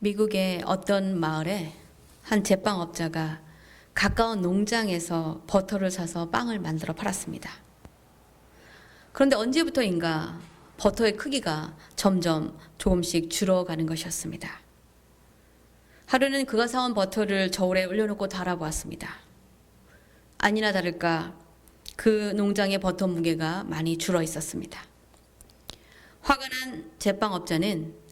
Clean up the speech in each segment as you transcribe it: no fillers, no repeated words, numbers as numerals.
미국의 어떤 마을에 한 제빵업자가 가까운 농장에서 버터를 사서 빵을 만들어 팔았습니다. 그런데 언제부터인가 버터의 크기가 점점 조금씩 줄어가는 것이었습니다. 하루는 그가 사온 버터를 저울에 올려놓고 달아보았습니다. 아니나 다를까 그 농장의 버터 무게가 많이 줄어 있었습니다. 화가 난 제빵업자는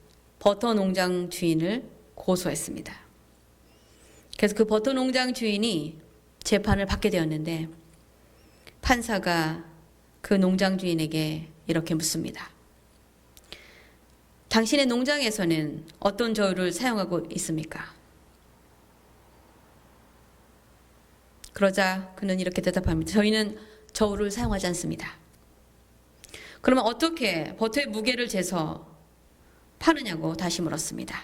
버터 농장 주인을 고소했습니다. 그래서 그 버터 농장 주인이 재판을 받게 되었는데 판사가 그 농장 주인에게 이렇게 묻습니다. 당신의 농장에서는 어떤 저울을 사용하고 있습니까? 그러자 그는 이렇게 대답합니다. 저희는 저울을 사용하지 않습니다. 그러면 어떻게 버터의 무게를 재서 파느냐고 다시 물었습니다.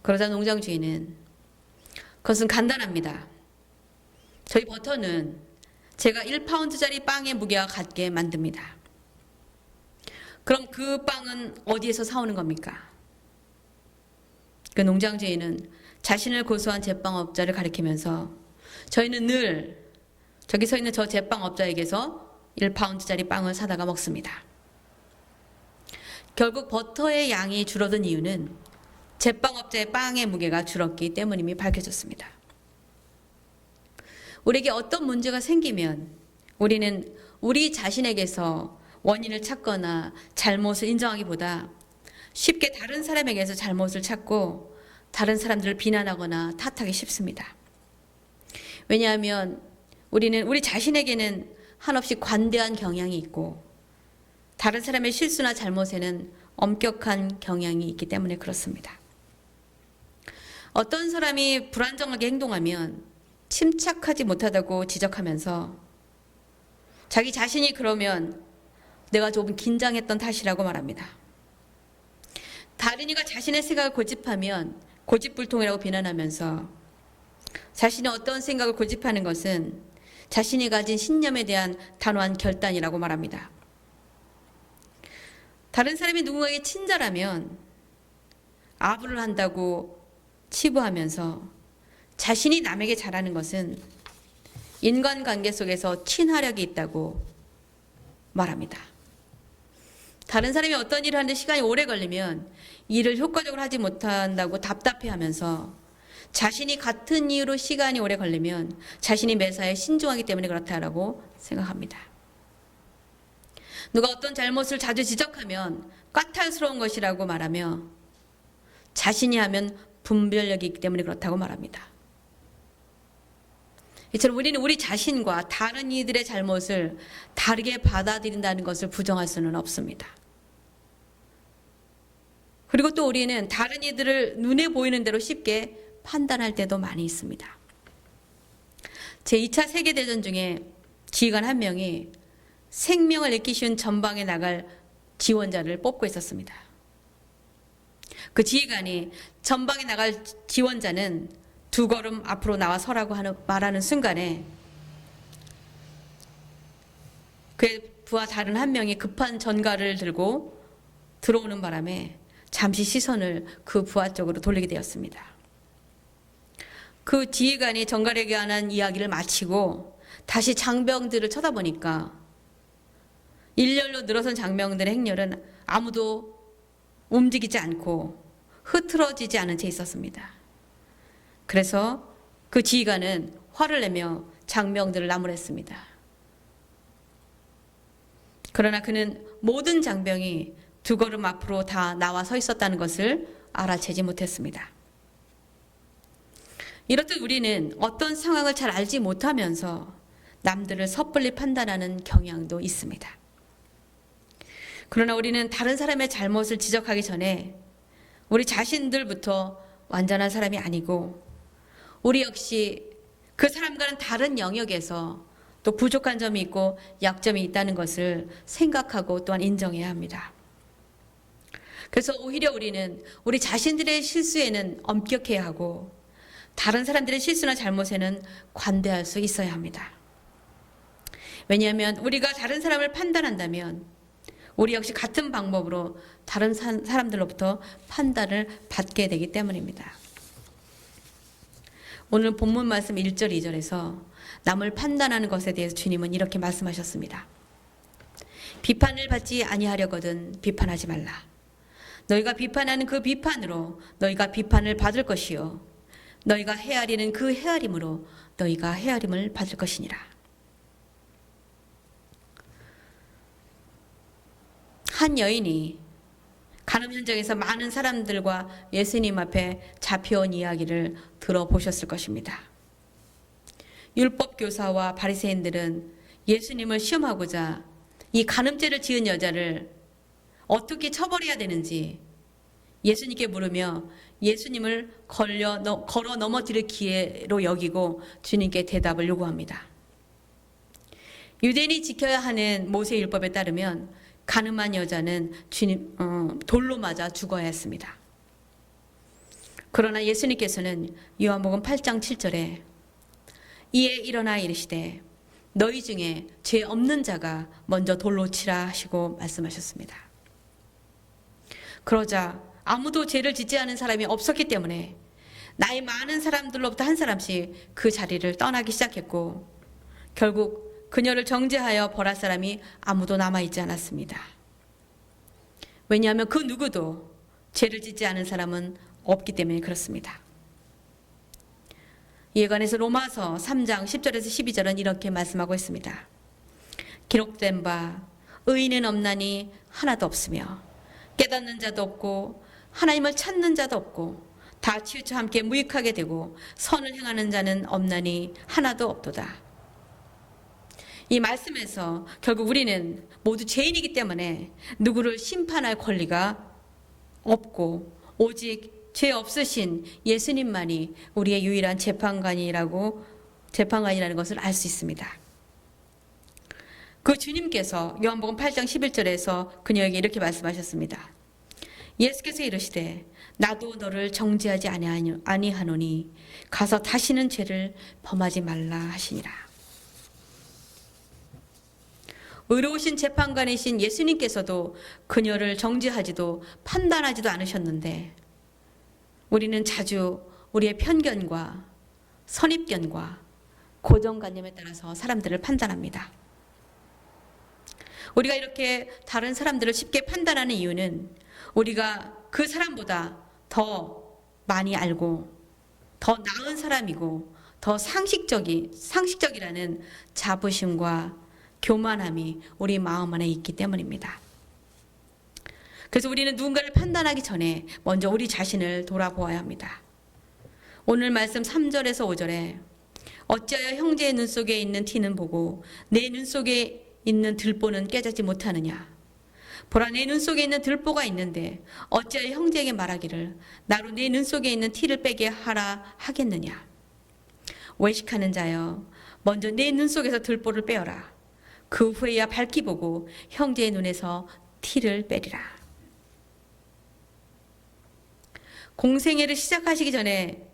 그러자 농장 주인은 그것은 간단합니다. 저희 버터는 제가 1파운드짜리 빵의 무게와 같게 만듭니다. 그럼 그 빵은 어디에서 사오는 겁니까? 그 농장 주인은 자신을 고소한 제빵업자를 가리키면서 저희는 늘 저기 서 있는 저 제빵업자에게서 1파운드짜리 빵을 사다가 먹습니다. 결국 버터의 양이 줄어든 이유는 제빵업자의 빵의 무게가 줄었기 때문임이 밝혀졌습니다. 우리에게 어떤 문제가 생기면 우리는 우리 자신에게서 원인을 찾거나 잘못을 인정하기보다 쉽게 다른 사람에게서 잘못을 찾고 다른 사람들을 비난하거나 탓하기 쉽습니다. 왜냐하면 우리는 우리 자신에게는 한없이 관대한 경향이 있고 다른 사람의 실수나 잘못에는 엄격한 경향이 있기 때문에 그렇습니다. 어떤 사람이 불안정하게 행동하면 침착하지 못하다고 지적하면서 자기 자신이 그러면 내가 조금 긴장했던 탓이라고 말합니다. 다른 이가 자신의 생각을 고집하면 고집불통이라고 비난하면서 자신이 어떤 생각을 고집하는 것은 자신이 가진 신념에 대한 단호한 결단이라고 말합니다. 다른 사람이 누군가에게 친절하면 아부를 한다고 치부하면서 자신이 남에게 잘하는 것은 인간관계 속에서 친화력이 있다고 말합니다. 다른 사람이 어떤 일을 하는데 시간이 오래 걸리면 일을 효과적으로 하지 못한다고 답답해하면서 자신이 같은 이유로 시간이 오래 걸리면 자신이 매사에 신중하기 때문에 그렇다라고 생각합니다. 누가 어떤 잘못을 자주 지적하면 까탈스러운 것이라고 말하며 자신이 하면 분별력이 있기 때문에 그렇다고 말합니다. 이처럼 우리는 우리 자신과 다른 이들의 잘못을 다르게 받아들인다는 것을 부정할 수는 없습니다. 그리고 또 우리는 다른 이들을 눈에 보이는 대로 쉽게 판단할 때도 많이 있습니다. 제2차 세계대전 중에 지휘관 한 명이 생명을 잃기 쉬운 전방에 나갈 지원자를 뽑고 있었습니다. 그 지휘관이 전방에 나갈 지원자는 2걸음 앞으로 나와 서라고 말하는 순간에 그의 부하 다른 한 명이 급한 전갈을 들고 들어오는 바람에 잠시 시선을 그 부하 쪽으로 돌리게 되었습니다. 그 지휘관이 전갈에 관한 이야기를 마치고 다시 장병들을 쳐다보니까 일렬로 늘어선 장병들의 행렬은 아무도 움직이지 않고 흐트러지지 않은 채 있었습니다. 그래서 그 지휘관은 화를 내며 장병들을 나무랬습니다. 그러나 그는 모든 장병이 2걸음 앞으로 다 나와 서 있었다는 것을 알아채지 못했습니다. 이렇듯 우리는 어떤 상황을 잘 알지 못하면서 남들을 섣불리 판단하는 경향도 있습니다. 그러나 우리는 다른 사람의 잘못을 지적하기 전에 우리 자신들부터 완전한 사람이 아니고 우리 역시 그 사람과는 다른 영역에서 또 부족한 점이 있고 약점이 있다는 것을 생각하고 또한 인정해야 합니다. 그래서 오히려 우리는 우리 자신들의 실수에는 엄격해야 하고 다른 사람들의 실수나 잘못에는 관대할 수 있어야 합니다. 왜냐하면 우리가 다른 사람을 판단한다면 우리 역시 같은 방법으로 다른 사람들로부터 판단을 받게 되기 때문입니다. 오늘 본문 말씀 1절, 2절에서 남을 판단하는 것에 대해서 주님은 이렇게 말씀하셨습니다. 비판을 받지 아니하려거든 비판하지 말라. 너희가 비판하는 그 비판으로 너희가 비판을 받을 것이요 너희가 헤아리는 그 헤아림으로 너희가 헤아림을 받을 것이니라. 한 여인이 간음 현장에서 많은 사람들과 예수님 앞에 잡혀온 이야기를 들어보셨을 것입니다. 율법 교사와 바리새인들은 예수님을 시험하고자 이 간음죄를 지은 여자를 어떻게 처벌해야 되는지 예수님께 물으며 예수님을 걸어 넘어뜨릴 기회로 여기고 주님께 대답을 요구합니다. 유대인이 지켜야 하는 모세 율법에 따르면 간음한 여자는 돌로 맞아 죽어야 했습니다. 그러나 예수님께서는 요한복음 8장 7절에 이에 일어나 이르시되 너희 중에 죄 없는 자가 먼저 돌로 치라 하시고 말씀하셨습니다. 그러자 아무도 죄를 짓지 않은 사람이 없었기 때문에 나이 많은 사람들로부터 한 사람씩 그 자리를 떠나기 시작했고 결국 그녀를 정죄하여 벌할 사람이 아무도 남아있지 않았습니다. 왜냐하면 그 누구도 죄를 짓지 않은 사람은 없기 때문에 그렇습니다. 이에 관해서 로마서 3장 10절에서 12절은 이렇게 말씀하고 있습니다. 기록된 바 의인은 없나니 하나도 없으며 깨닫는 자도 없고 하나님을 찾는 자도 없고 다 치우쳐 함께 무익하게 되고 선을 행하는 자는 없나니 하나도 없도다. 이 말씀에서 결국 우리는 모두 죄인이기 때문에 누구를 심판할 권리가 없고 오직 죄 없으신 예수님만이 우리의 유일한 재판관이라는 것을 알 수 있습니다. 그 주님께서 요한복음 8장 11절에서 그녀에게 이렇게 말씀하셨습니다. 예수께서 이르시되 나도 너를 정죄하지 아니하노니 가서 다시는 죄를 범하지 말라 하시니라. 의로우신 재판관이신 예수님께서도 그녀를 정죄하지도 판단하지도 않으셨는데 우리는 자주 우리의 편견과 선입견과 고정관념에 따라서 사람들을 판단합니다. 우리가 이렇게 다른 사람들을 쉽게 판단하는 이유는 우리가 그 사람보다 더 많이 알고 더 나은 사람이고 더 상식적이라는 자부심과 교만함이 우리 마음 안에 있기 때문입니다. 그래서 우리는 누군가를 판단하기 전에 먼저 우리 자신을 돌아보아야 합니다. 오늘 말씀 3절에서 5절에 어찌하여 형제의 눈 속에 있는 티는 보고 내 눈 속에 있는 들보는 깨닫지 못하느냐. 보라 내 눈 속에 있는 들보가 있는데 어찌하여 형제에게 말하기를 나로 내 눈 속에 있는 티를 빼게 하라 하겠느냐. 외식하는 자여 먼저 내 눈 속에서 들보를 빼어라. 그 후에야 밝히 보고 형제의 눈에서 티를 빼리라. 공생애를 시작하시기 전에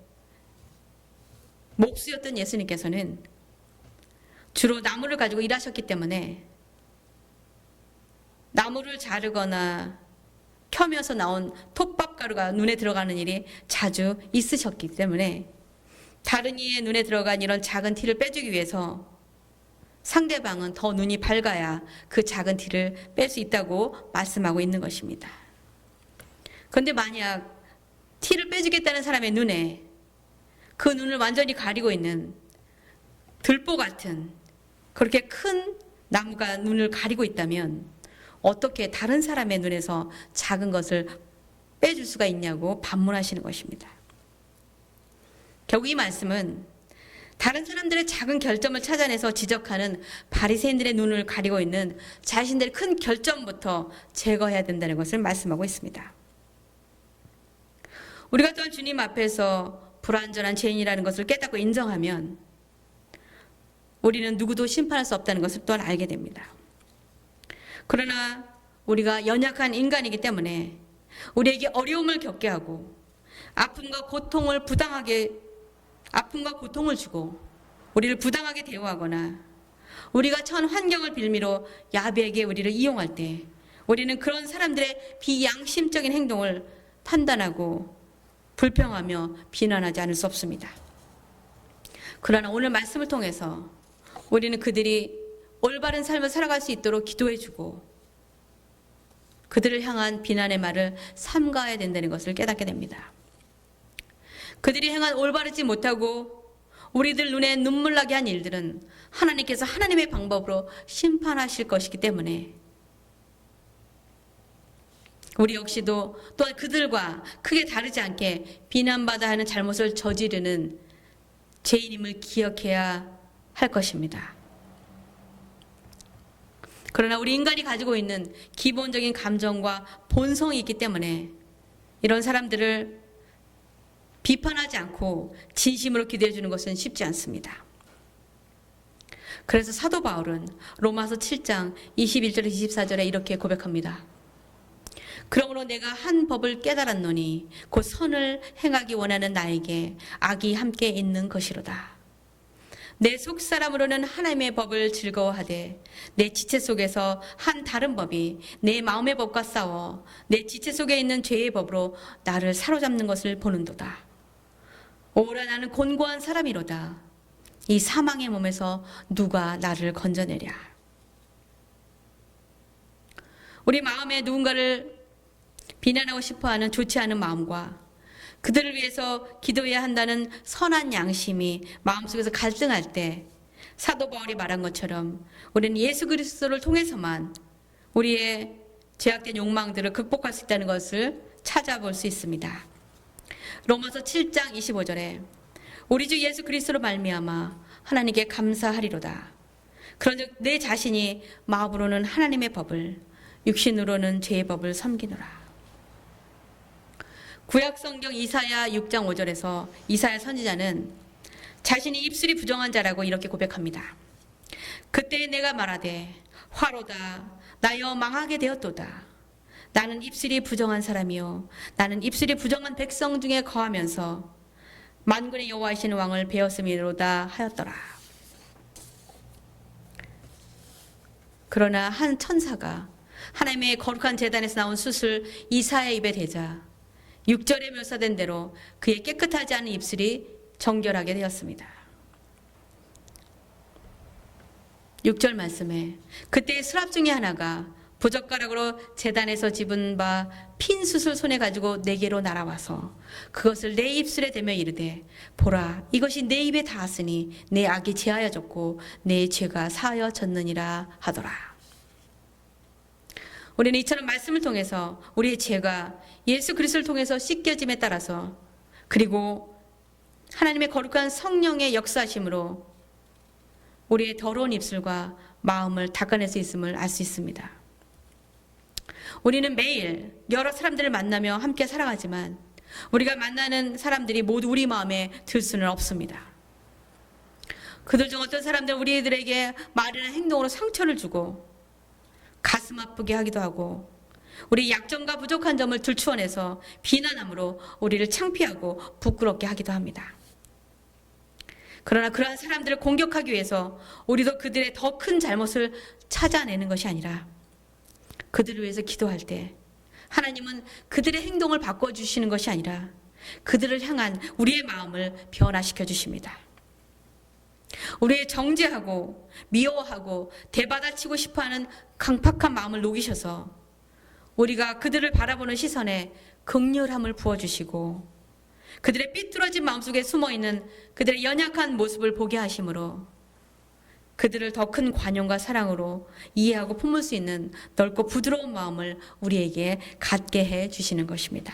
목수였던 예수님께서는 주로 나무를 가지고 일하셨기 때문에 나무를 자르거나 켜면서 나온 톱밥가루가 눈에 들어가는 일이 자주 있으셨기 때문에 다른 이의 눈에 들어간 이런 작은 티를 빼주기 위해서 상대방은 더 눈이 밝아야 그 작은 티를 뺄 수 있다고 말씀하고 있는 것입니다. 그런데 만약 티를 빼주겠다는 사람의 눈에 그 눈을 완전히 가리고 있는 들보 같은 그렇게 큰 나무가 눈을 가리고 있다면 어떻게 다른 사람의 눈에서 작은 것을 빼줄 수가 있냐고 반문하시는 것입니다. 결국 이 말씀은 다른 사람들의 작은 결점을 찾아내서 지적하는 바리새인들의 눈을 가리고 있는 자신들의 큰 결점부터 제거해야 된다는 것을 말씀하고 있습니다. 우리가 또한 주님 앞에서 불완전한 죄인이라는 것을 깨닫고 인정하면 우리는 누구도 심판할 수 없다는 것을 또한 알게 됩니다. 그러나 우리가 연약한 인간이기 때문에 우리에게 어려움을 겪게 하고 아픔과 고통을 주고 우리를 부당하게 대우하거나 우리가 처한 환경을 빌미로 야비하게 우리를 이용할 때 우리는 그런 사람들의 비양심적인 행동을 판단하고 불평하며 비난하지 않을 수 없습니다. 그러나 오늘 말씀을 통해서 우리는 그들이 올바른 삶을 살아갈 수 있도록 기도해주고 그들을 향한 비난의 말을 삼가해야 된다는 것을 깨닫게 됩니다. 그들이 행한 올바르지 못하고 우리들 눈에 눈물 나게 한 일들은 하나님께서 하나님의 방법으로 심판하실 것이기 때문에 우리 역시도 또한 그들과 크게 다르지 않게 비난받아야 하는 잘못을 저지르는 죄인임을 기억해야 할 것입니다. 그러나 우리 인간이 가지고 있는 기본적인 감정과 본성이 있기 때문에 이런 사람들을 비판하지 않고 진심으로 기도해 주는 것은 쉽지 않습니다. 그래서 사도 바울은 로마서 7장 21절 24절에 이렇게 고백합니다. 그러므로 내가 한 법을 깨달았노니 곧 선을 행하기 원하는 나에게 악이 함께 있는 것이로다. 내 속사람으로는 하나님의 법을 즐거워하되 내 지체 속에서 한 다른 법이 내 마음의 법과 싸워 내 지체 속에 있는 죄의 법으로 나를 사로잡는 것을 보는도다. 오라 나는 곤고한 사람이로다. 이 사망의 몸에서 누가 나를 건져내랴. 우리 마음에 누군가를 비난하고 싶어하는 좋지 않은 마음과 그들을 위해서 기도해야 한다는 선한 양심이 마음속에서 갈등할 때 사도 바울이 말한 것처럼 우리는 예수 그리스도를 통해서만 우리의 죄악된 욕망들을 극복할 수 있다는 것을 찾아볼 수 있습니다. 로마서 7장 25절에 우리 주 예수 그리스도로 말미암아 하나님께 감사하리로다. 그런즉 내 자신이 마음으로는 하나님의 법을 육신으로는 죄의 법을 섬기노라. 구약성경 이사야 6장 5절에서 이사야 선지자는 자신이 입술이 부정한 자라고 이렇게 고백합니다. 그때 내가 말하되 화로다 나여 망하게 되었도다. 나는 입술이 부정한 사람이요 나는 입술이 부정한 백성 중에 거하면서 만군의 여호와이신 왕을 배웠음이로다 하였더라. 그러나 한 천사가 하나님의 거룩한 제단에서 나온 숫을 이사야의 입에 대자 6절에 묘사된 대로 그의 깨끗하지 않은 입술이 정결하게 되었습니다. 6절 말씀에 그때의 수랍 중에 하나가 부젓가락으로 제단에서 집은 바 핀 숯을 손에 가지고 내게로 날아와서 그것을 내 입술에 대며 이르되 보라 이것이 내 입에 닿았으니 내 악이 제하여졌고 내 죄가 사하여졌느니라 하더라. 우리는 이처럼 말씀을 통해서 우리의 죄가 예수 그리스도를 통해서 씻겨짐에 따라서 그리고 하나님의 거룩한 성령의 역사하심으로 우리의 더러운 입술과 마음을 닦아낼 수 있음을 알 수 있습니다. 우리는 매일 여러 사람들을 만나며 함께 살아가지만 우리가 만나는 사람들이 모두 우리 마음에 들 수는 없습니다. 그들 중 어떤 사람들은 우리들에게 말이나 행동으로 상처를 주고 가슴 아프게 하기도 하고 우리 약점과 부족한 점을 들추어내서 비난함으로 우리를 창피하고 부끄럽게 하기도 합니다. 그러나 그러한 사람들을 공격하기 위해서 우리도 그들의 더 큰 잘못을 찾아내는 것이 아니라 그들을 위해서 기도할 때 하나님은 그들의 행동을 바꿔주시는 것이 아니라 그들을 향한 우리의 마음을 변화시켜 주십니다. 우리의 정죄하고 미워하고 대받아치고 싶어하는 강팍한 마음을 녹이셔서 우리가 그들을 바라보는 시선에 긍휼함을 부어주시고 그들의 삐뚤어진 마음속에 숨어있는 그들의 연약한 모습을 보게 하심으로 그들을 더 큰 관용과 사랑으로 이해하고 품을 수 있는 넓고 부드러운 마음을 우리에게 갖게 해 주시는 것입니다.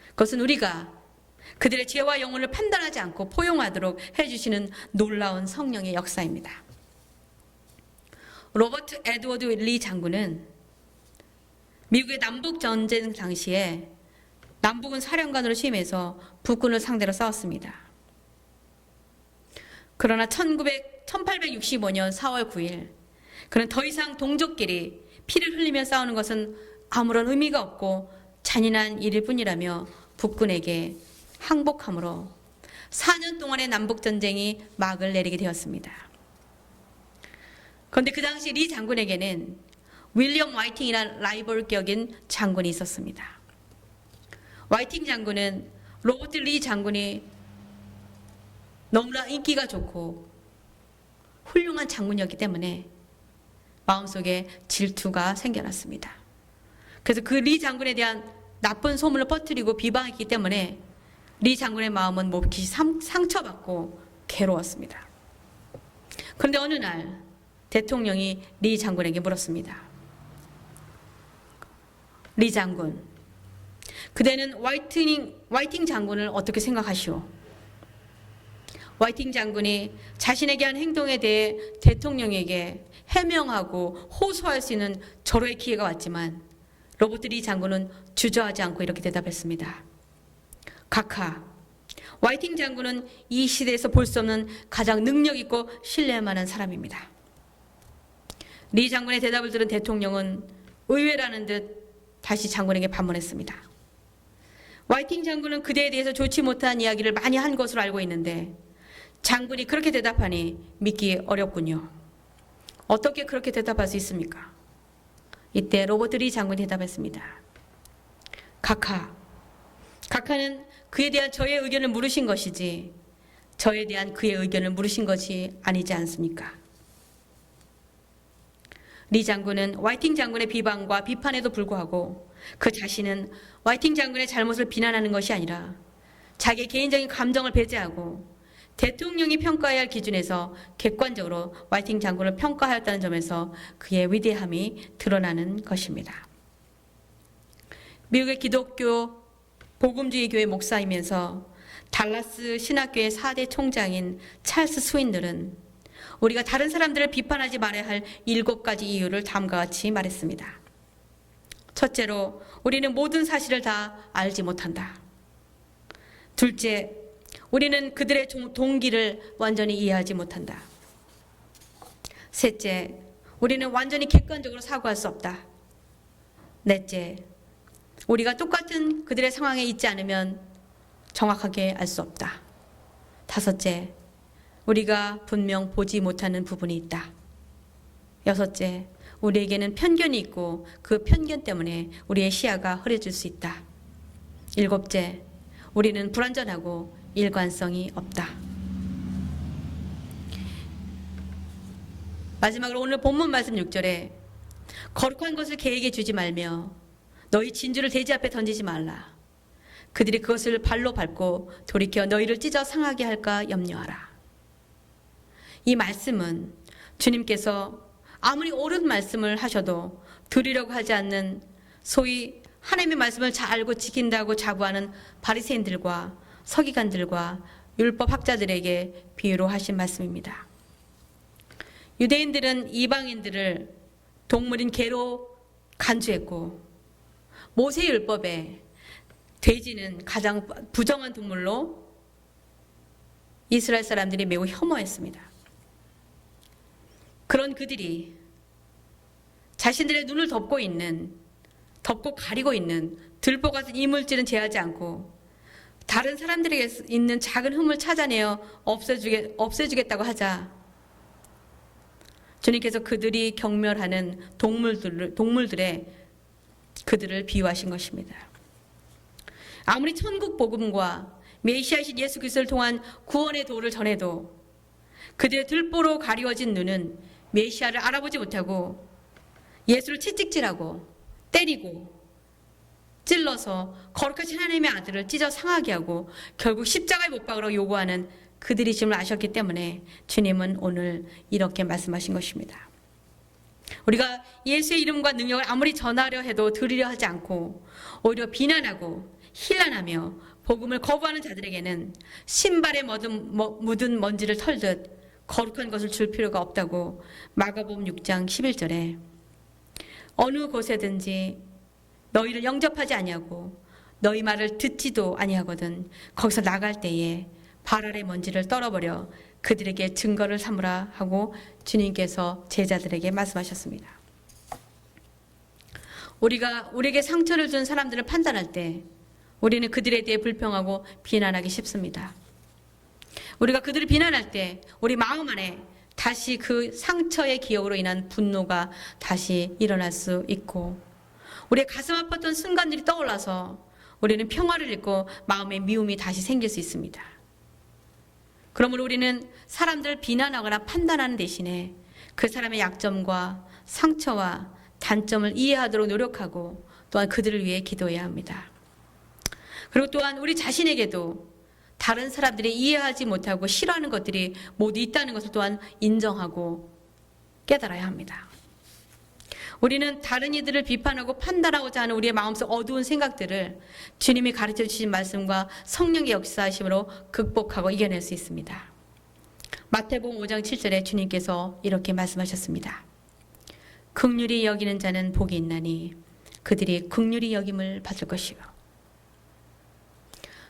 그것은 우리가 그들의 죄와 영혼을 판단하지 않고 포용하도록 해주시는 놀라운 성령의 역사입니다. 로버트 에드워드 리 장군은 미국의 남북전쟁 당시에 남북은 사령관으로 취임해서 북군을 상대로 싸웠습니다. 그러나 1865년 4월 9일 그는 더 이상 동족끼리 피를 흘리며 싸우는 것은 아무런 의미가 없고 잔인한 일일 뿐이라며 북군에게 항복함으로 4년 동안의 남북전쟁이 막을 내리게 되었습니다. 그런데 그 당시 리 장군에게는 윌리엄 화이팅이라는 라이벌격인 장군이 있었습니다. 화이팅 장군은 로버트 리 장군이 너무나 인기가 좋고 훌륭한 장군이었기 때문에 마음속에 질투가 생겨났습니다. 그래서 그 리 장군에 대한 나쁜 소문을 퍼뜨리고 비방했기 때문에 리 장군의 마음은 몹시 상처받고 괴로웠습니다. 그런데 어느 날 대통령이 리 장군에게 물었습니다. 리 장군, 그대는 화이팅 장군을 어떻게 생각하시오? 화이팅 장군이 자신에게 한 행동에 대해 대통령에게 해명하고 호소할 수 있는 절호의 기회가 왔지만 로버트 리 장군은 주저하지 않고 이렇게 대답했습니다. 각하, 화이팅 장군은 이 시대에서 볼 수 없는 가장 능력 있고 신뢰할 만한 사람입니다. 리 장군의 대답을 들은 대통령은 의외라는 듯 다시 장군에게 반문했습니다. 화이팅 장군은 그대에 대해서 좋지 못한 이야기를 많이 한 것으로 알고 있는데 장군이 그렇게 대답하니 믿기 어렵군요. 어떻게 그렇게 대답할 수 있습니까? 이때 로버트 리 장군이 대답했습니다. 각하는 그에 대한 저의 의견을 물으신 것이지 저에 대한 그의 의견을 물으신 것이 아니지 않습니까? 리 장군은 화이팅 장군의 비방과 비판에도 불구하고 그 자신은 화이팅 장군의 잘못을 비난하는 것이 아니라 자기의 개인적인 감정을 배제하고 대통령이 평가해야 할 기준에서 객관적으로 화이팅 장군을 평가하였다는 점에서 그의 위대함이 드러나는 것입니다. 미국의 기독교 복음주의 교회 목사이면서 달라스 신학교의 4대 총장인 찰스 스윈들은 우리가 다른 사람들을 비판하지 말아야 할 7가지 이유를 다음과 같이 말했습니다. 첫째로, 우리는 모든 사실을 다 알지 못한다. 둘째, 우리는 그들의 동기를 완전히 이해하지 못한다. 셋째, 우리는 완전히 객관적으로 사고할 수 없다. 넷째, 우리가 똑같은 그들의 상황에 있지 않으면 정확하게 알 수 없다. 다섯째, 우리가 분명 보지 못하는 부분이 있다. 여섯째, 우리에게는 편견이 있고 그 편견 때문에 우리의 시야가 흐려질 수 있다. 일곱째, 우리는 불완전하고 일관성이 없다. 마지막으로 오늘 본문 말씀 6절에 거룩한 것을 개에게 주지 말며 너희 진주를 돼지 앞에 던지지 말라. 그들이 그것을 발로 밟고 돌이켜 너희를 찢어 상하게 할까 염려하라. 이 말씀은 주님께서 아무리 옳은 말씀을 하셔도 드리려고 하지 않는 소위 하나님의 말씀을 잘 알고 지킨다고 자부하는 바리새인들과 서기관들과 율법 학자들에게 비유로 하신 말씀입니다. 유대인들은 이방인들을 동물인 개로 간주했고 모세 율법에 돼지는 가장 부정한 동물로 이스라엘 사람들이 매우 혐오했습니다. 그런 그들이 자신들의 눈을 덮고 가리고 있는 들보 같은 이물질은 제하지 않고 다른 사람들에게 있는 작은 흠을 찾아내어 없애주겠다고 하자 주님께서 그들이 경멸하는 동물들에 그들을 비유하신 것입니다. 아무리 천국 복음과 메시아이신 예수 그리스도를 통한 구원의 도를 전해도 그들의 들보로 가리워진 눈은 메시아를 알아보지 못하고 예수를 채찍질하고 때리고 찔러서 거룩하신 하나님의 아들을 찢어 상하게 하고 결국 십자가에 못 박으라고 요구하는 그들이심을 아셨기 때문에 주님은 오늘 이렇게 말씀하신 것입니다. 우리가 예수의 이름과 능력을 아무리 전하려 해도 들으려 하지 않고 오히려 비난하고 힐난하며 복음을 거부하는 자들에게는 신발에 묻은 먼지를 털듯 거룩한 것을 줄 필요가 없다고 마가복음 6장 11절에 어느 곳에든지 너희를 영접하지 아니하고 너희 말을 듣지도 아니하거든 거기서 나갈 때에 발 아래 먼지를 떨어버려 그들에게 증거를 삼으라 하고 주님께서 제자들에게 말씀하셨습니다. 우리에게 상처를 준 사람들을 판단할 때 우리는 그들에 대해 불평하고 비난하기 쉽습니다. 우리가 그들을 비난할 때 우리 마음 안에 다시 그 상처의 기억으로 인한 분노가 다시 일어날 수 있고, 우리의 가슴 아팠던 순간들이 떠올라서 우리는 평화를 잃고 마음의 미움이 다시 생길 수 있습니다. 그러므로 우리는 사람들을 비난하거나 판단하는 대신에 그 사람의 약점과 상처와 단점을 이해하도록 노력하고 또한 그들을 위해 기도해야 합니다. 그리고 또한 우리 자신에게도 다른 사람들이 이해하지 못하고 싫어하는 것들이 모두 있다는 것을 또한 인정하고 깨달아야 합니다. 우리는 다른 이들을 비판하고 판단하고자 하는 우리의 마음속 어두운 생각들을 주님이 가르쳐 주신 말씀과 성령의 역사하심으로 극복하고 이겨낼 수 있습니다. 마태복음 5장 7절에 주님께서 이렇게 말씀하셨습니다. 긍휼히 여기는 자는 복이 있나니 그들이 긍휼히 여김을 받을 것이요.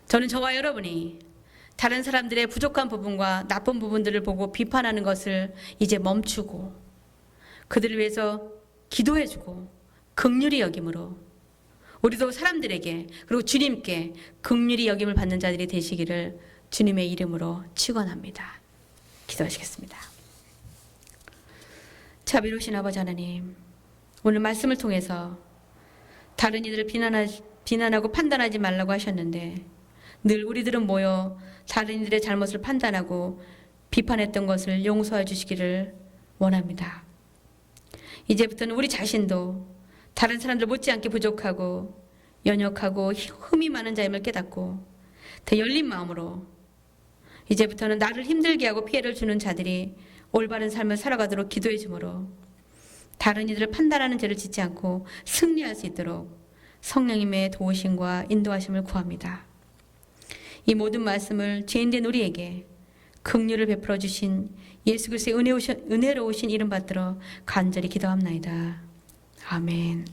저는 저와 여러분이 다른 사람들의 부족한 부분과 나쁜 부분들을 보고 비판하는 것을 이제 멈추고 그들을 위해서 기도해주고 긍휼히 여김으로 우리도 사람들에게 그리고 주님께 긍휼히 여김을 받는 자들이 되시기를 주님의 이름으로 축원합니다. 기도하시겠습니다. 자비로우신 아버지 하나님, 오늘 말씀을 통해서 다른 이들을 비난하고 판단하지 말라고 하셨는데 늘 우리들은 모여 다른 이들의 잘못을 판단하고 비판했던 것을 용서해 주시기를 원합니다. 이제부터는 우리 자신도 다른 사람들 못지않게 부족하고 연약하고 흠이 많은 자임을 깨닫고 더 열린 마음으로 이제부터는 나를 힘들게 하고 피해를 주는 자들이 올바른 삶을 살아가도록 기도해 주므로 다른 이들을 판단하는 죄를 짓지 않고 승리할 수 있도록 성령님의 도우심과 인도하심을 구합니다. 이 모든 말씀을 죄인된 우리에게 긍휼을 베풀어 주신 예수 그리스도의 은혜로우신 이름 받들어 간절히 기도합나이다. 아멘.